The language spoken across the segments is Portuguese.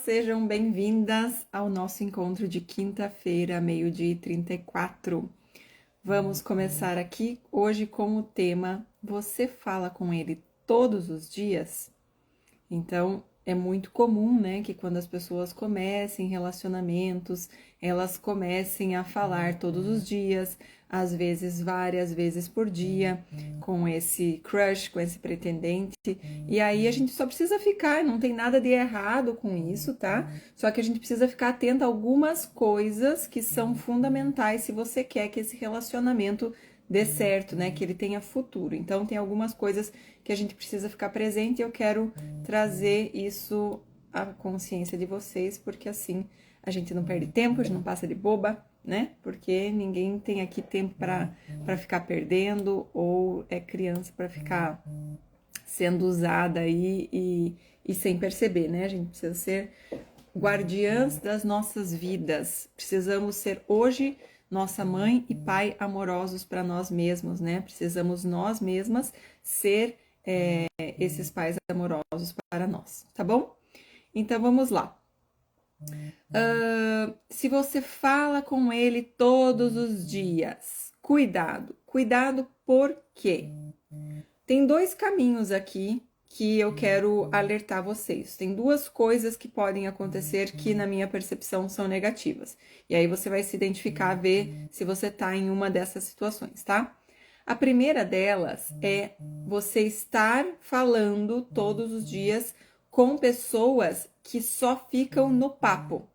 Sejam bem-vindas ao nosso encontro de quinta-feira, meio-dia e 34. Vamos começar aqui hoje com o tema Você fala com ele todos os dias? Então, é muito comum, né, que quando as pessoas comecem relacionamentos, elas comecem a falar todos os dias, às vezes várias vezes por dia, com esse crush, com esse pretendente. E aí a gente só precisa ficar, não tem nada de errado com isso, tá? Só que a gente precisa ficar atento a algumas coisas que são fundamentais se você quer que esse relacionamento dê certo, né? Que ele tenha futuro. Então, tem algumas coisas que a gente precisa ficar presente e eu quero trazer isso à consciência de vocês, porque assim a gente não perde tempo, a gente não passa de boba, né? Porque ninguém tem aqui tempo para ficar perdendo ou é criança para ficar sendo usada aí e sem perceber, né? A gente precisa ser guardiãs das nossas vidas. Precisamos ser hoje nossa mãe e pai amorosos para nós mesmos, né? Precisamos nós mesmas ser esses pais amorosos para nós, tá bom? Então vamos lá. Se você fala com ele todos os dias, cuidado. Cuidado por quê? Tem dois caminhos aqui que eu quero alertar vocês. Tem duas coisas que podem acontecer que, na minha percepção, são negativas. E aí você vai se identificar, ver se você tá em uma dessas situações, tá? A primeira delas é você estar falando todos os dias com pessoas que só ficam no papo,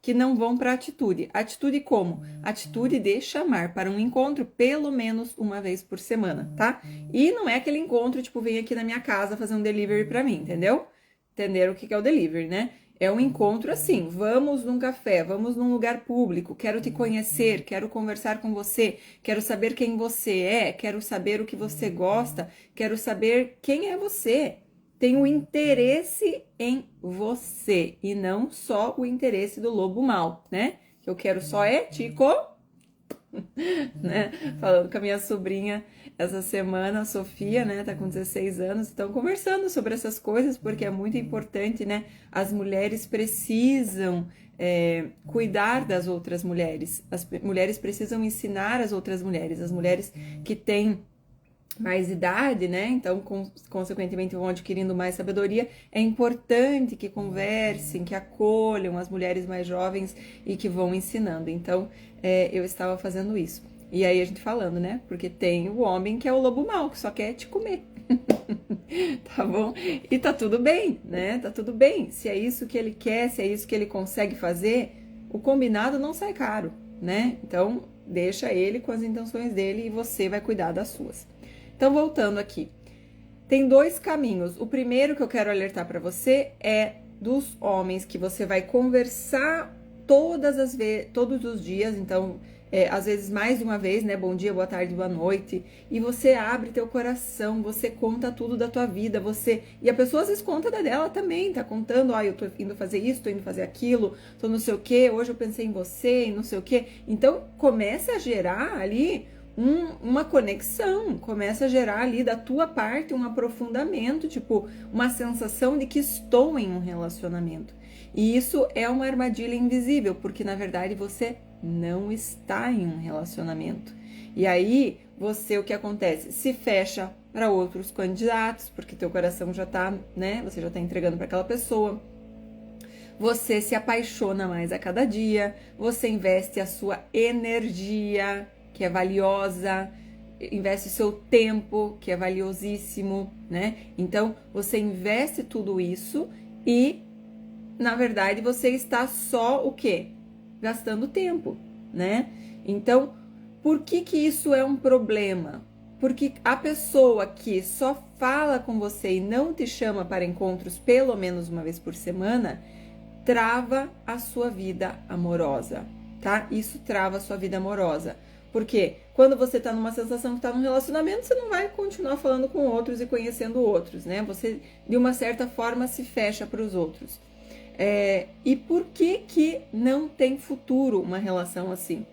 que não vão para atitude. Atitude como? Atitude de chamar para um encontro pelo menos uma vez por semana, tá? E não é aquele encontro, tipo, vem aqui na minha casa fazer um delivery para mim, entendeu? Entenderam o que é o delivery, né? É um encontro assim, vamos num café, vamos num lugar público, quero te conhecer, quero conversar com você, quero saber quem você é, quero saber o que você gosta, quero saber quem é você. Tenho interesse em você e não só o interesse do lobo mau, né? Que eu quero só é tico, né? Falando com a minha sobrinha essa semana, a Sofia, né? Tá com 16 anos, estão conversando sobre essas coisas porque é muito importante, né? As mulheres precisam cuidar das outras mulheres, as mulheres precisam ensinar as outras mulheres, as mulheres que têm mais idade, né? Então, consequentemente, vão adquirindo mais sabedoria. É importante que conversem, que acolham as mulheres mais jovens e que vão ensinando. Então, eu estava fazendo isso. E aí a gente falando, né? Porque tem o homem que é o lobo mau, que só quer te comer. Tá bom? E tá tudo bem, né? Tá tudo bem. Se é isso que ele quer, se é isso que ele consegue fazer, o combinado não sai caro, né? Então, deixa ele com as intenções dele e você vai cuidar das suas. Então, voltando aqui, tem dois caminhos. O primeiro que eu quero alertar para você é dos homens que você vai conversar todos os dias, então, às vezes mais de uma vez, né? Bom dia, boa tarde, boa noite. E você abre teu coração, você conta tudo da tua vida, e a pessoa às vezes conta da dela também, tá contando, eu tô indo fazer isso, tô indo fazer aquilo, tô não sei o quê, hoje eu pensei em você, e não sei o quê. Então, começa a gerar ali uma conexão, começa a gerar ali da tua parte um aprofundamento, tipo, uma sensação de que estou em um relacionamento. E isso é uma armadilha invisível, porque na verdade você não está em um relacionamento. E aí, o que acontece? Se fecha para outros candidatos, porque teu coração já tá, né? Você já tá entregando para aquela pessoa. Você se apaixona mais a cada dia, você investe a sua energia, que é valiosa, investe o seu tempo, que é valiosíssimo, né? Então, você investe tudo isso e, na verdade, você está só o quê? Gastando tempo, né? Então, por que isso é um problema? Porque a pessoa que só fala com você e não te chama para encontros pelo menos uma vez por semana, trava a sua vida amorosa, tá? Isso trava a sua vida amorosa. Porque quando você tá numa sensação que tá num relacionamento, você não vai continuar falando com outros e conhecendo outros, né? Você, de uma certa forma, se fecha para os outros. E por que não tem futuro uma relação assim?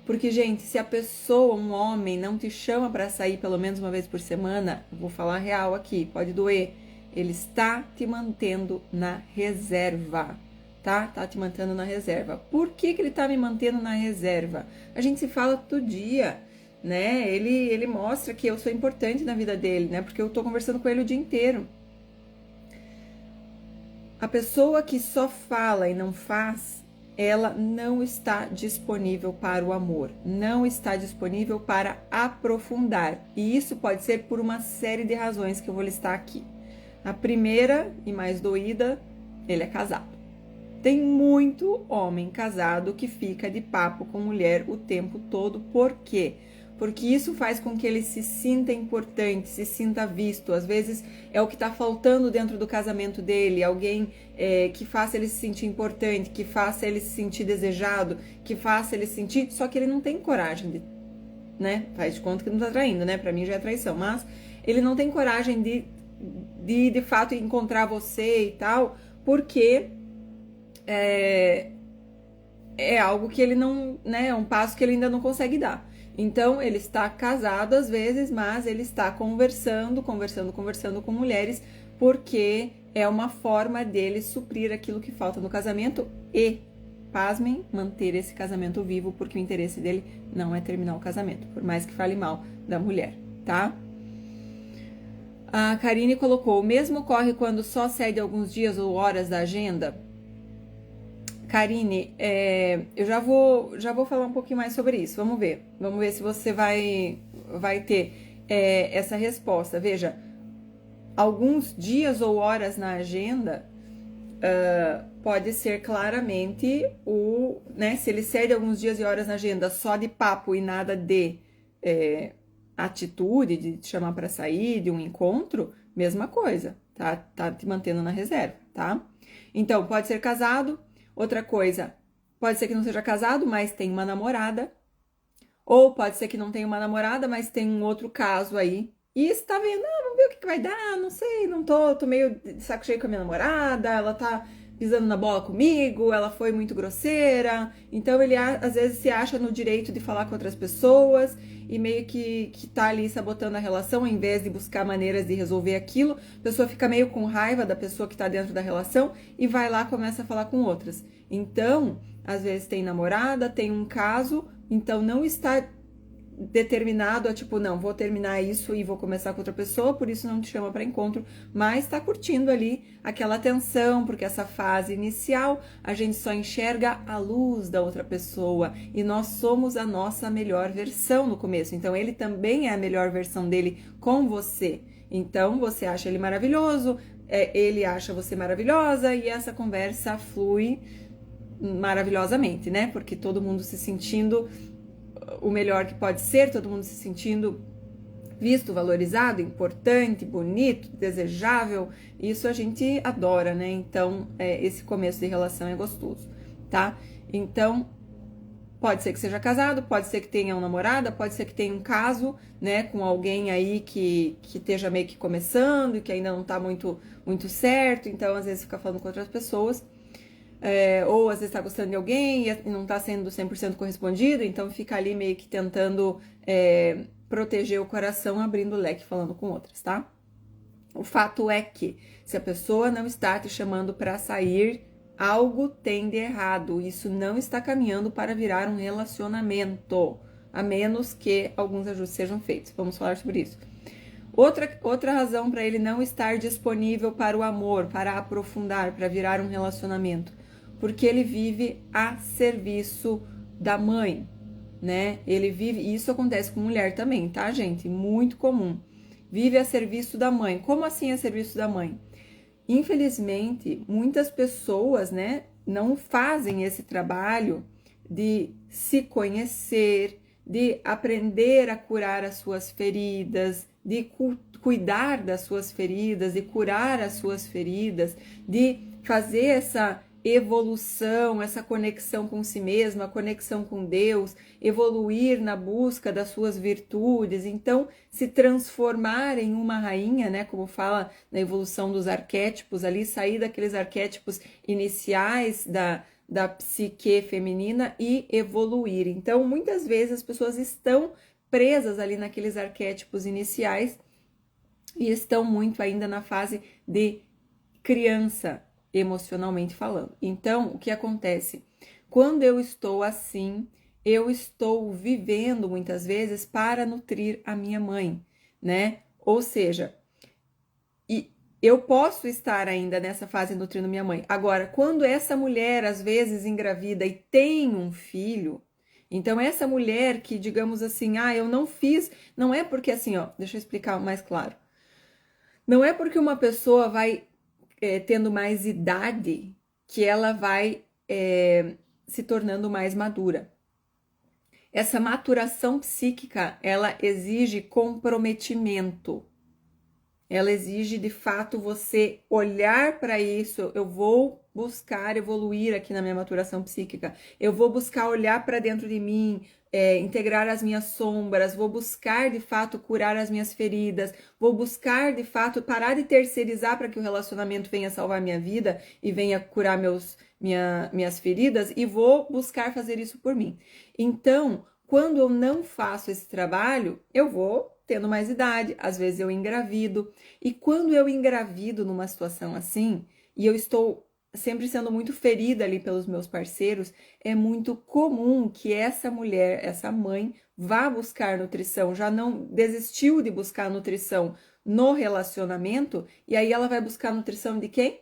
Porque, gente, se a pessoa, um homem, não te chama para sair pelo menos uma vez por semana, eu vou falar real aqui, pode doer. Ele está te mantendo na reserva, tá? Tá te mantendo na reserva. Por que que ele tá me mantendo na reserva? A gente se fala todo dia, né? Ele mostra que eu sou importante na vida dele, né? Porque eu tô conversando com ele o dia inteiro. A pessoa que só fala e não faz, ela não está disponível para o amor, não está disponível para aprofundar. E isso pode ser por uma série de razões que eu vou listar aqui. A primeira e mais doída, ele é casado. Tem muito homem casado que fica de papo com mulher o tempo todo. Por quê? Porque isso faz com que ele se sinta importante, se sinta visto. Às vezes é o que está faltando dentro do casamento dele, alguém que faça ele se sentir importante, que faça ele se sentir desejado, que faça ele se sentir... Só que ele não tem coragem de... né? Faz de conta que não tá traindo, né? Pra mim já é traição. Mas ele não tem coragem de fato encontrar você e tal, porque... é algo que ele não, né, é um passo que ele ainda não consegue dar. Então, ele está casado às vezes, mas ele está conversando com mulheres, porque é uma forma dele suprir aquilo que falta no casamento e, pasmem, manter esse casamento vivo, porque o interesse dele não é terminar o casamento, por mais que fale mal da mulher, tá? A Karine colocou, o mesmo ocorre quando só cede alguns dias ou horas da agenda? Karine, eu já vou falar um pouquinho mais sobre isso. Vamos ver se você vai ter essa resposta. Veja, alguns dias ou horas na agenda pode ser claramente né? Se ele cede alguns dias e horas na agenda só de papo e nada de atitude, de te chamar para sair, de um encontro, mesma coisa, tá? Tá te mantendo na reserva, tá? Então, pode ser casado. Outra coisa, pode ser que não seja casado, mas tem uma namorada. Ou pode ser que não tenha uma namorada, mas tem um outro caso aí. E você tá vendo, vamos ver o que vai dar, não sei, não tô meio de saco cheio com a minha namorada, ela tá pisando na bola comigo, ela foi muito grosseira. Então ele às vezes se acha no direito de falar com outras pessoas e meio que tá ali sabotando a relação, em vez de buscar maneiras de resolver aquilo. A pessoa fica meio com raiva da pessoa que tá dentro da relação e vai lá, começa a falar com outras. Então, às vezes tem namorada, tem um caso, então não está determinado a tipo, não, vou terminar isso e vou começar com outra pessoa, por isso não te chama para encontro, mas tá curtindo ali aquela tensão, porque essa fase inicial a gente só enxerga a luz da outra pessoa e nós somos a nossa melhor versão no começo, então ele também é a melhor versão dele com você, então você acha ele maravilhoso, ele acha você maravilhosa e essa conversa flui maravilhosamente, né, porque todo mundo se sentindo o melhor que pode ser, todo mundo se sentindo visto, valorizado, importante, bonito, desejável, isso a gente adora, né? Então, esse começo de relação é gostoso, tá? Então, pode ser que seja casado, pode ser que tenha uma namorada, pode ser que tenha um caso, né, com alguém aí que esteja meio que começando e que ainda não tá muito certo, então às vezes fica falando com outras pessoas. Ou às vezes tá gostando de alguém e não tá sendo 100% correspondido, então fica ali meio que tentando proteger o coração, abrindo o leque, falando com outras, tá? O fato é que, se a pessoa não está te chamando para sair, algo tem de errado, isso não está caminhando para virar um relacionamento, a menos que alguns ajustes sejam feitos, vamos falar sobre isso. Outra razão para ele não estar disponível para o amor, para aprofundar, para virar um relacionamento, porque ele vive a serviço da mãe, né? Ele vive, e isso acontece com mulher também, tá, gente? Muito comum. Vive a serviço da mãe. Como assim a serviço da mãe? Infelizmente, muitas pessoas, né, não fazem esse trabalho de se conhecer, de aprender a curar as suas feridas, de cuidar das suas feridas, de curar as suas feridas, de fazer essa evolução, essa conexão com si mesma, conexão com Deus, evoluir na busca das suas virtudes, então se transformar em uma rainha, né, como fala na evolução dos arquétipos ali, sair daqueles arquétipos iniciais da psique feminina e evoluir. Então, muitas vezes as pessoas estão presas ali naqueles arquétipos iniciais e estão muito ainda na fase de criança, emocionalmente falando. Então, o que acontece? Quando eu estou assim, eu estou vivendo muitas vezes para nutrir a minha mãe, né? Ou seja, e eu posso estar ainda nessa fase nutrindo minha mãe. Agora, quando essa mulher às vezes engravida e tem um filho, então essa mulher que, digamos assim, eu não fiz, não é porque assim, ó, deixa eu explicar mais claro. Não é porque uma pessoa vai tendo mais idade que ela vai se tornando mais madura. Essa maturação psíquica, ela exige comprometimento. Ela exige de fato você olhar para isso. Eu vou buscar evoluir aqui na minha maturação psíquica. Eu vou buscar olhar para dentro de mim, integrar as minhas sombras. Vou buscar de fato curar as minhas feridas. Vou buscar de fato parar de terceirizar para que o relacionamento venha salvar minha vida e venha curar minhas feridas. E vou buscar fazer isso por mim. Então, quando eu não faço esse trabalho, eu vou tendo mais idade, às vezes eu engravido. E quando eu engravido numa situação assim, e eu estou sempre sendo muito ferida ali pelos meus parceiros, é muito comum que essa mulher, essa mãe, vá buscar nutrição, já não desistiu de buscar nutrição no relacionamento, e aí ela vai buscar nutrição de quem?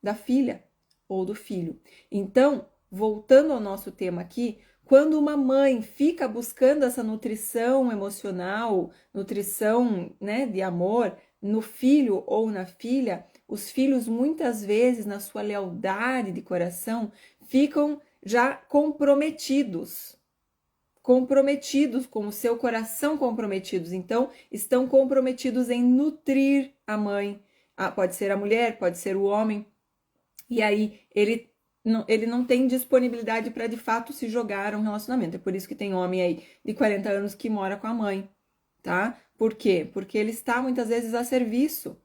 Da filha ou do filho. Então, voltando ao nosso tema aqui, quando uma mãe fica buscando essa nutrição emocional, nutrição, né, de amor no filho ou na filha, os filhos muitas vezes na sua lealdade de coração ficam já comprometidos com o seu coração comprometidos. Então, estão comprometidos em nutrir a mãe. Pode ser a mulher, pode ser o homem. E aí ele não tem disponibilidade para de fato se jogar a um relacionamento. É por isso que tem homem aí de 40 anos que mora com a mãe, tá? Por quê? Porque ele está muitas vezes a serviço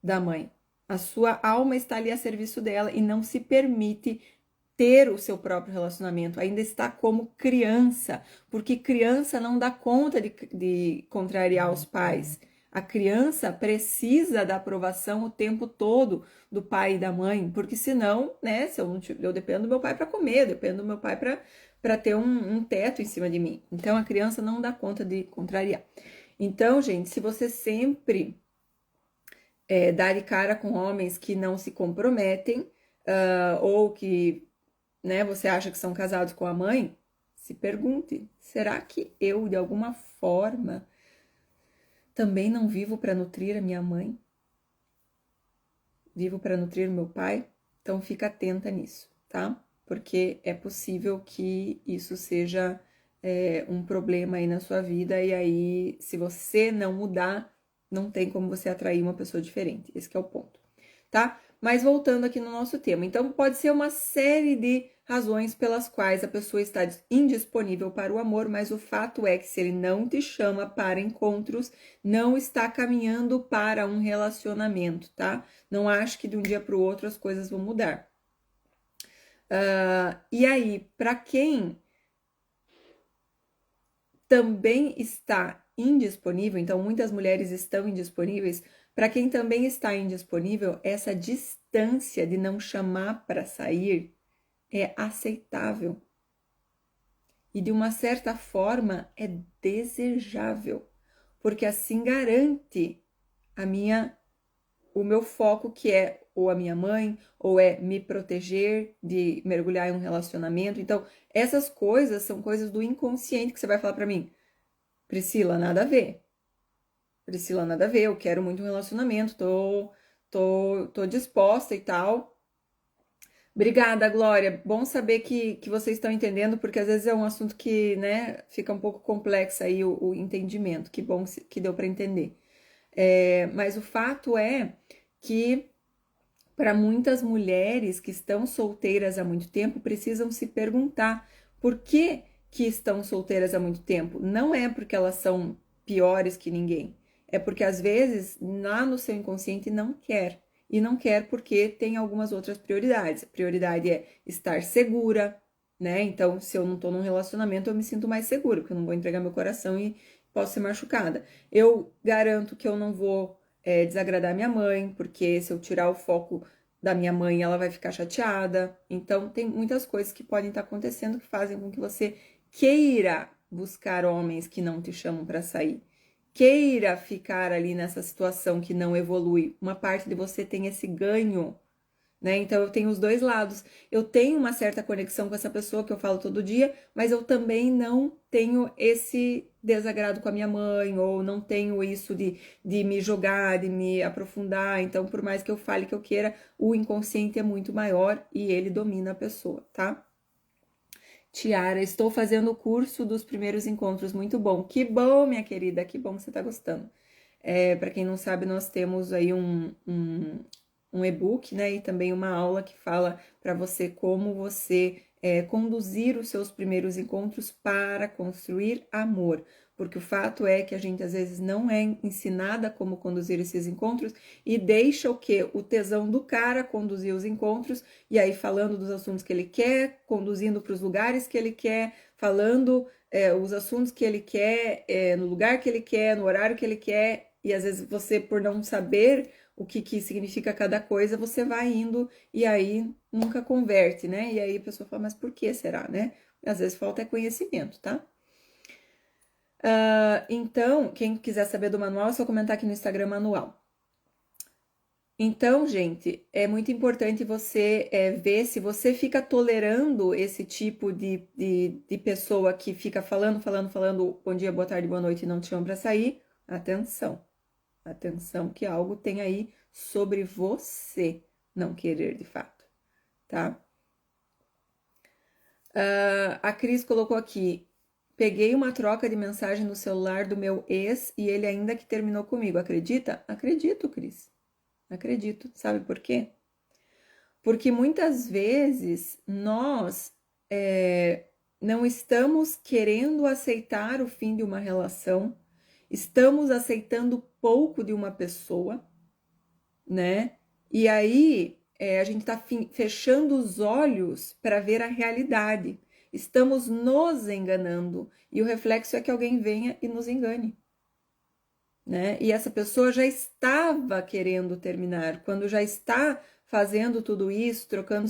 da mãe. A sua alma está ali a serviço dela e não se permite ter o seu próprio relacionamento. Ainda está como criança, porque criança não dá conta de contrariar os pais. A criança precisa da aprovação o tempo todo do pai e da mãe, porque senão, né, se eu não eu dependo do meu pai para comer, eu dependo do meu pai para ter um teto em cima de mim. Então a criança não dá conta de contrariar. Então, gente, se você sempre dá de cara com homens que não se comprometem, ou que, né, você acha que são casados com a mãe, se pergunte, será que eu, de alguma forma, também não vivo para nutrir a minha mãe? Vivo para nutrir o meu pai? Então fica atenta nisso, tá? Porque é possível que isso seja um problema aí na sua vida, e aí, se você não mudar, não tem como você atrair uma pessoa diferente. Esse que é o ponto, tá? Mas voltando aqui no nosso tema, então pode ser uma série de razões pelas quais a pessoa está indisponível para o amor, mas o fato é que se ele não te chama para encontros, não está caminhando para um relacionamento, tá? Não acho que de um dia para o outro as coisas vão mudar. E aí, para quem também está indisponível, então muitas mulheres estão indisponíveis, para quem também está indisponível, essa distância de não chamar para sair é aceitável. E de uma certa forma é desejável, porque assim garante o meu foco, que é ou a minha mãe, ou é me proteger de mergulhar em um relacionamento. Então, essas coisas são coisas do inconsciente que você vai falar para mim. Priscila, nada a ver. Priscila, nada a ver, eu quero muito um relacionamento, tô disposta e tal. Obrigada, Glória. Bom saber que vocês estão entendendo, porque às vezes é um assunto que, né, fica um pouco complexo aí o entendimento. Que bom que deu para entender. Mas o fato é que para muitas mulheres que estão solteiras há muito tempo, precisam se perguntar por que estão solteiras há muito tempo. Não é porque elas são piores que ninguém, é porque às vezes lá no seu inconsciente não quer. E não quer porque tem algumas outras prioridades. A prioridade é estar segura, né? Então, se eu não tô num relacionamento, eu me sinto mais segura, porque eu não vou entregar meu coração e posso ser machucada. Eu garanto que eu não vou desagradar minha mãe, porque se eu tirar o foco da minha mãe, ela vai ficar chateada. Então, tem muitas coisas que podem estar acontecendo que fazem com que você queira buscar homens que não te chamam para sair. Queira ficar ali nessa situação que não evolui. Uma parte de você tem esse ganho, né? Então eu tenho os dois lados. Eu tenho uma certa conexão com essa pessoa que eu falo todo dia, mas eu também não tenho esse desagrado com a minha mãe, ou não tenho isso de me jogar, de me aprofundar. Então, por mais que eu fale que eu queira, o inconsciente é muito maior e ele domina a pessoa, tá? Tiara, estou fazendo o curso dos primeiros encontros, muito bom. Que bom, minha querida, que bom que você está gostando. Para quem não sabe, nós temos aí um e-book, né? E também uma aula que fala para você como você conduzir os seus primeiros encontros para construir amor. Porque o fato é que a gente às vezes não é ensinada como conduzir esses encontros e deixa o quê? O tesão do cara conduzir os encontros e aí falando dos assuntos que ele quer, conduzindo para os lugares que ele quer, falando os assuntos que ele quer, no lugar que ele quer, no horário que ele quer, e às vezes você, por não saber o que significa cada coisa, você vai indo e aí nunca converte, né? E aí a pessoa fala, mas por que será, né? Às vezes falta conhecimento, tá? Então, quem quiser saber do manual, é só comentar aqui no Instagram manual. Então, gente, é muito importante você ver se você fica tolerando esse tipo de pessoa que fica falando, bom dia, boa tarde, boa noite e não te chama para sair. Atenção, atenção que algo tem aí sobre você não querer de fato, tá? A Cris colocou aqui, peguei uma troca de mensagem no celular do meu ex e ele ainda que terminou comigo, acredita? Acredito, Cris. Acredito. Sabe por quê? Porque muitas vezes nós não estamos querendo aceitar o fim de uma relação, estamos aceitando pouco de uma pessoa, né? E aí a gente está fechando os olhos para ver a realidade. Estamos nos enganando e o reflexo é que alguém venha e nos engane. Né? E essa pessoa já estava querendo terminar, quando já está fazendo tudo isso, trocando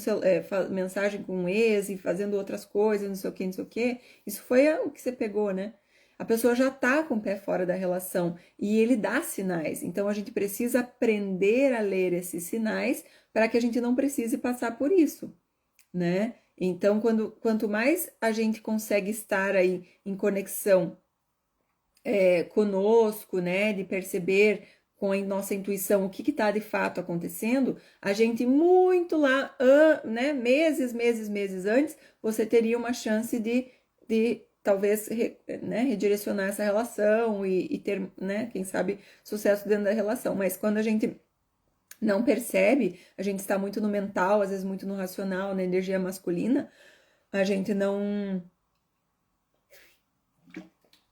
mensagem com um ex e fazendo outras coisas, não sei o que, não sei o que, isso foi o que você pegou, né? A pessoa já tá com o pé fora da relação e ele dá sinais. Então a gente precisa aprender a ler esses sinais para que a gente não precise passar por isso, né? Então, quanto mais a gente consegue estar aí em conexão conosco, né, de perceber com a nossa intuição o que está de fato acontecendo, a gente muito lá, né, meses antes, você teria uma chance de talvez né, redirecionar essa relação e ter, né, quem sabe, sucesso dentro da relação. Mas quando a gente não percebe, a gente está muito no mental, às vezes muito no racional, na energia masculina, a gente não.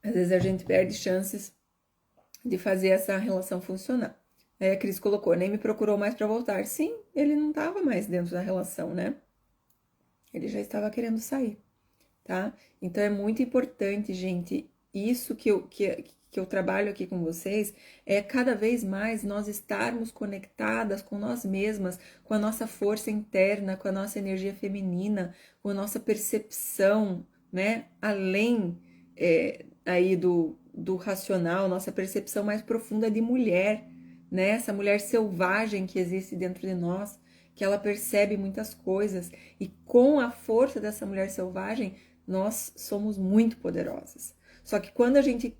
Às vezes a gente perde chances de fazer essa relação funcionar. Aí a Cris colocou, nem me procurou mais para voltar. Sim, ele não estava mais dentro da relação, né? Ele já estava querendo sair, tá? Então é muito importante, gente, isso que eu trabalho aqui com vocês, é cada vez mais nós estarmos conectadas com nós mesmas, com a nossa força interna, com a nossa energia feminina, com a nossa percepção, né? Além aí do racional, nossa percepção mais profunda de mulher, né? Essa mulher selvagem que existe dentro de nós, que ela percebe muitas coisas e com a força dessa mulher selvagem, nós somos muito poderosas. Só que quando a gente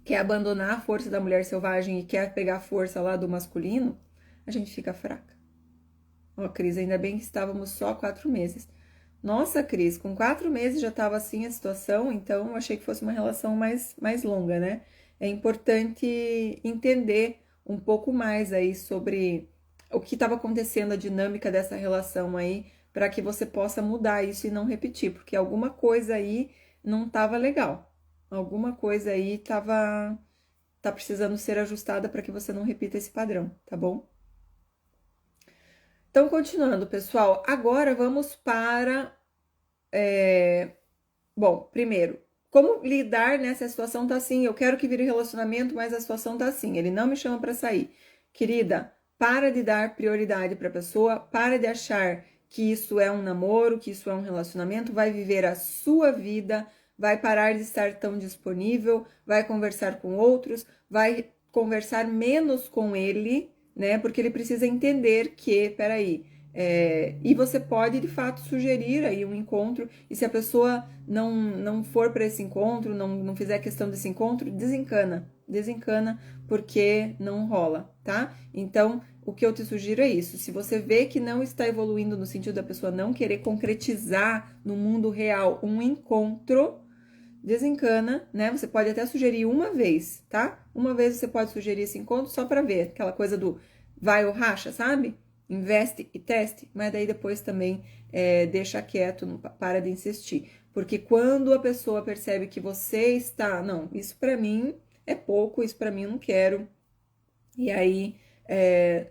quer abandonar a força da mulher selvagem e quer pegar a força lá do masculino, a gente fica fraca. Ó, Cris, ainda bem que estávamos só 4 meses. Nossa, Cris, com 4 meses já estava assim a situação, então eu achei que fosse uma relação mais longa, né? É importante entender um pouco mais aí sobre o que estava acontecendo, a dinâmica dessa relação aí, para que você possa mudar isso e não repetir, porque alguma coisa aí não estava legal. Alguma coisa aí tá precisando ser ajustada para que você não repita esse padrão, tá bom? Então, continuando, pessoal, agora vamos para. Bom, primeiro, Como lidar nessa situação tá assim? Eu quero que vire relacionamento, mas a situação tá assim. Ele não me chama para sair. Querida, para de dar prioridade para a pessoa, para de achar que isso é um namoro, que isso é um relacionamento, vai viver a sua vida, vai parar de estar tão disponível, vai conversar com outros, vai conversar menos com ele, né? Porque ele precisa entender que, peraí, e você pode de fato sugerir aí um encontro, e se a pessoa não for para esse encontro, não fizer questão desse encontro, desencana, porque não rola, tá? Então, o que eu te sugiro é isso: se você vê que não está evoluindo no sentido da pessoa não querer concretizar no mundo real um encontro, desencana, né? Você pode até sugerir uma vez, tá? Uma vez você pode sugerir esse encontro só para ver, aquela coisa do vai ou racha, sabe? Investe e teste, mas daí depois também deixa quieto, para de insistir. Porque quando a pessoa percebe que você está, não, isso para mim é pouco, isso para mim eu não quero, e aí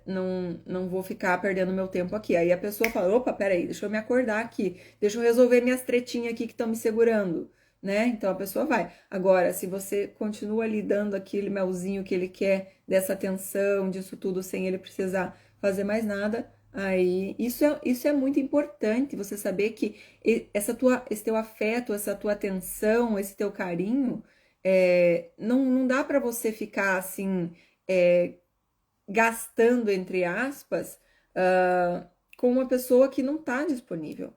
não vou ficar perdendo meu tempo aqui. Aí a pessoa fala, opa, peraí, deixa eu me acordar aqui, deixa eu resolver minhas tretinhas aqui que estão me segurando, né? Então a pessoa vai. Agora, se você continua lhe dando aquele melzinho que ele quer, dessa atenção, disso tudo, sem ele precisar fazer mais nada, aí isso é muito importante, você saber que esse teu afeto, essa tua atenção, esse teu carinho, não dá para você ficar assim, gastando, entre aspas, com uma pessoa que não está disponível,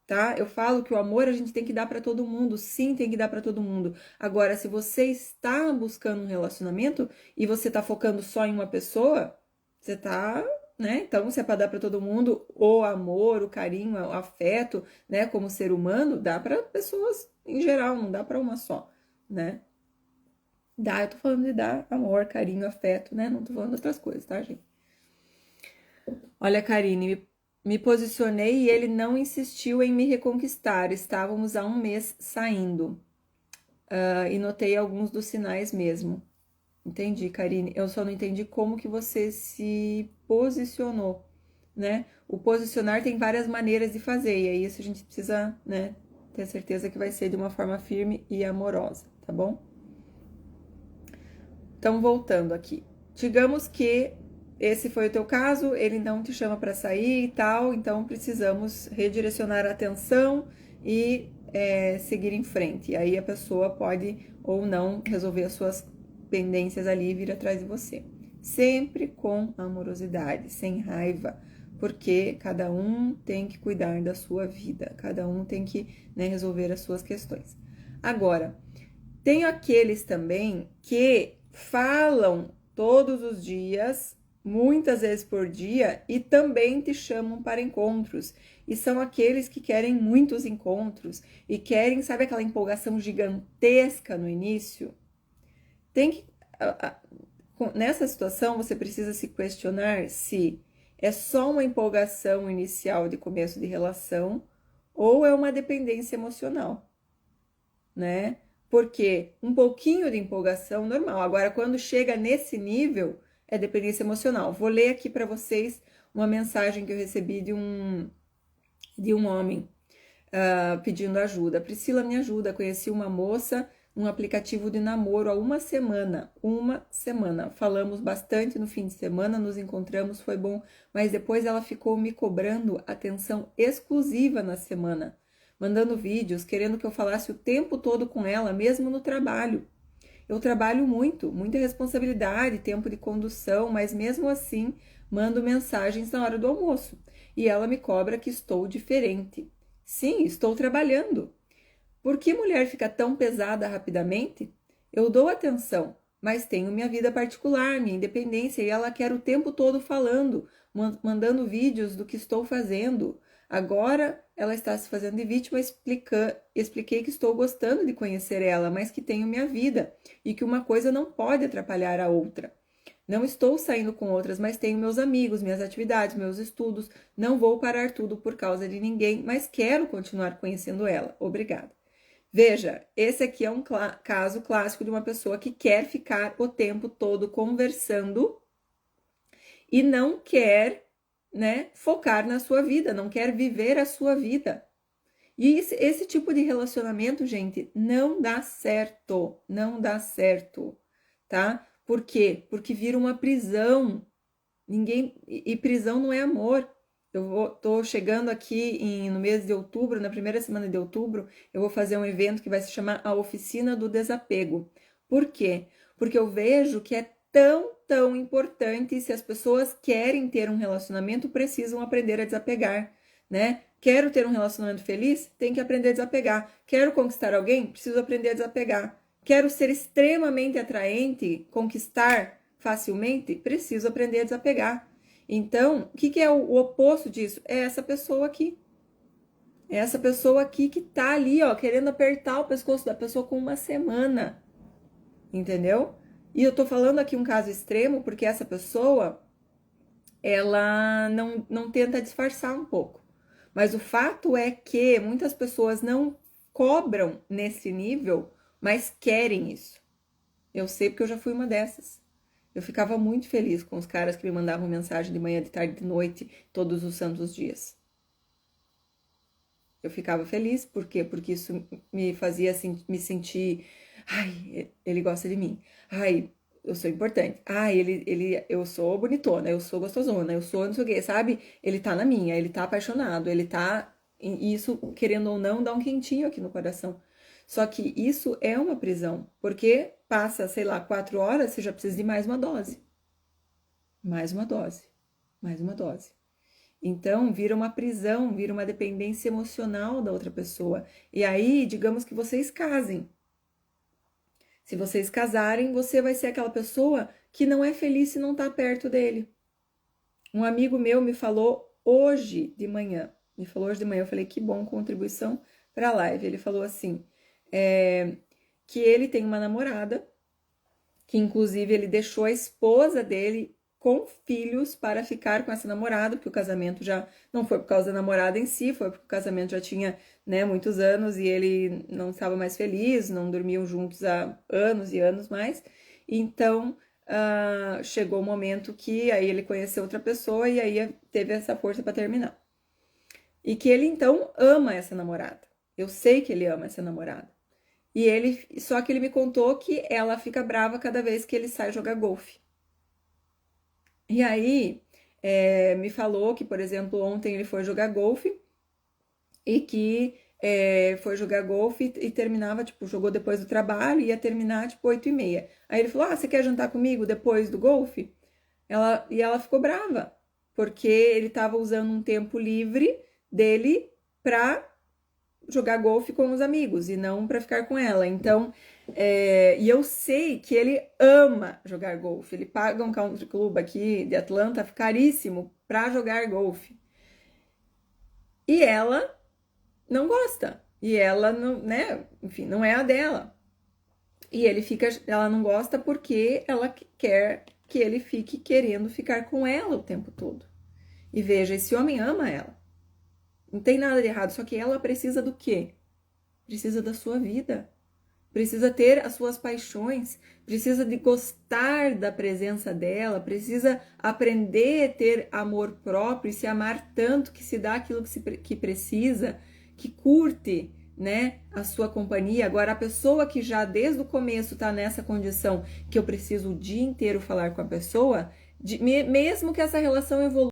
tá? Eu falo que o amor a gente tem que dar para todo mundo, sim, tem que dar para todo mundo. Agora, se você está buscando um relacionamento e você está focando só em uma pessoa, você tá, né? Então, se é para dar para todo mundo o amor, o carinho, o afeto, né, como ser humano, dá para pessoas em geral, não dá para uma só, né? Dá, eu tô falando de dar amor, carinho, afeto, né? Não tô falando de outras coisas, tá, gente? Olha, Karine, me posicionei e ele não insistiu em me reconquistar. Estávamos há um mês saindo. E notei alguns dos sinais mesmo. Entendi, Karine. Eu só não entendi como que você se posicionou, né? O posicionar tem várias maneiras de fazer, e aí isso a gente precisa, né, ter certeza que vai ser de uma forma firme e amorosa, tá bom? Então, voltando aqui. Digamos que esse foi o teu caso, ele não te chama para sair e tal, então precisamos redirecionar a atenção e seguir em frente. E aí a pessoa pode ou não resolver as suas pendências ali e vir atrás de você. Sempre com amorosidade, sem raiva, porque cada um tem que cuidar da sua vida, cada um tem que, né, resolver as suas questões. Agora, tem aqueles também que falam todos os dias, muitas vezes por dia, e também te chamam para encontros. E são aqueles que querem muitos encontros e querem, sabe, aquela empolgação gigantesca no início? Tem que. Nessa situação, você precisa se questionar se é só uma empolgação inicial de começo de relação ou é uma dependência emocional, né? Porque um pouquinho de empolgação normal. Agora, quando chega nesse nível, é dependência emocional. Vou ler aqui para vocês uma mensagem que eu recebi de um homem pedindo ajuda. Priscila, me ajuda. Conheci uma moça num aplicativo de namoro há uma semana. Uma semana. Falamos bastante no fim de semana, nos encontramos, foi bom. Mas depois ela ficou me cobrando atenção exclusiva na semana, mandando vídeos, querendo que eu falasse o tempo todo com ela, mesmo no trabalho. Eu trabalho muito, muita responsabilidade, tempo de condução, mas mesmo assim mando mensagens na hora do almoço. E ela me cobra que estou diferente. Sim, estou trabalhando. Por que mulher fica tão pesada rapidamente? Eu dou atenção, mas tenho minha vida particular, minha independência, e ela quer o tempo todo falando, mandando vídeos do que estou fazendo. Agora ela está se fazendo de vítima, expliquei que estou gostando de conhecer ela, mas que tenho minha vida e que uma coisa não pode atrapalhar a outra. Não estou saindo com outras, mas tenho meus amigos, minhas atividades, meus estudos. Não vou parar tudo por causa de ninguém, mas quero continuar conhecendo ela. Obrigada. Veja, esse aqui é um caso clássico de uma pessoa que quer ficar o tempo todo conversando e não quer, né, focar na sua vida, não quer viver a sua vida. E esse tipo de relacionamento, gente, não dá certo, não dá certo, tá? Por quê? Porque vira uma prisão. E prisão não é amor. Tô chegando aqui no mês de outubro, na primeira semana de outubro, eu vou fazer um evento que vai se chamar a Oficina do Desapego. Por quê? Porque eu vejo que é tão importante, se as pessoas querem ter um relacionamento, precisam aprender a desapegar, né? Quero ter um relacionamento feliz? Tem que aprender a desapegar. Quero conquistar alguém? Preciso aprender a desapegar. Quero ser extremamente atraente, conquistar facilmente? Preciso aprender a desapegar. Então, o que é o oposto disso? É essa pessoa aqui. É essa pessoa aqui que tá ali, ó, querendo apertar o pescoço da pessoa com uma semana. Entendeu? E eu tô falando aqui um caso extremo porque essa pessoa, ela não tenta disfarçar um pouco. Mas o fato é que muitas pessoas não cobram nesse nível, mas querem isso. Eu sei porque eu já fui uma dessas. Eu ficava muito feliz com os caras que me mandavam mensagem de manhã, de tarde, de noite, todos os santos dias. Eu ficava feliz, por quê? Porque isso me fazia assim, me sentir, ai, ele gosta de mim. Ai, eu sou importante. Ai, eu sou bonitona, eu sou gostosona, eu sou não sei o quê, sabe? Ele tá na minha, ele tá apaixonado, ele tá. E isso, querendo ou não, dá um quentinho aqui no coração. Só que isso é uma prisão, porque passa, sei lá, 4 horas, você já precisa de mais uma dose. Mais uma dose. Mais uma dose. Então, vira uma prisão, vira uma dependência emocional da outra pessoa. E aí, digamos que vocês casem. Se vocês casarem, você vai ser aquela pessoa que não é feliz se não tá perto dele. Um amigo meu me falou hoje de manhã. Eu falei, que bom, contribuição para a live. Ele falou assim, que ele tem uma namorada, que inclusive ele deixou a esposa dele com filhos para ficar com essa namorada, porque o casamento já não foi por causa da namorada em si, foi porque o casamento já tinha, né, muitos anos e ele não estava mais feliz, não dormiam juntos há anos e anos mais. Então, chegou o momento que aí ele conheceu outra pessoa e aí teve essa força para terminar. E que ele então ama essa namorada. Eu sei que ele ama essa namorada. Só que ele me contou que ela fica brava cada vez que ele sai jogar golfe. E aí, me falou que, por exemplo, ontem ele foi jogar golfe e que foi jogar golfe e terminava, tipo, jogou depois do trabalho e ia terminar, tipo, 8h30. Aí ele falou, você quer jantar comigo depois do golfe? Ela ficou brava, porque ele estava usando um tempo livre dele pra jogar golfe com os amigos e não para ficar com ela. Então, e eu sei que ele ama jogar golfe. Ele paga um country club aqui de Atlanta caríssimo para jogar golfe. E ela não gosta. E ela não, né? Enfim, não é a dela. E ela não gosta porque ela quer que ele fique querendo ficar com ela o tempo todo. E veja, esse homem ama ela. Não tem nada de errado, só que ela precisa do quê? Precisa da sua vida. Precisa ter as suas paixões, precisa de gostar da presença dela, precisa aprender a ter amor próprio e se amar tanto que se dá aquilo que precisa, que curte, né, a sua companhia. Agora, a pessoa que já desde o começo está nessa condição que eu preciso o dia inteiro falar com a pessoa, mesmo que essa relação evolua,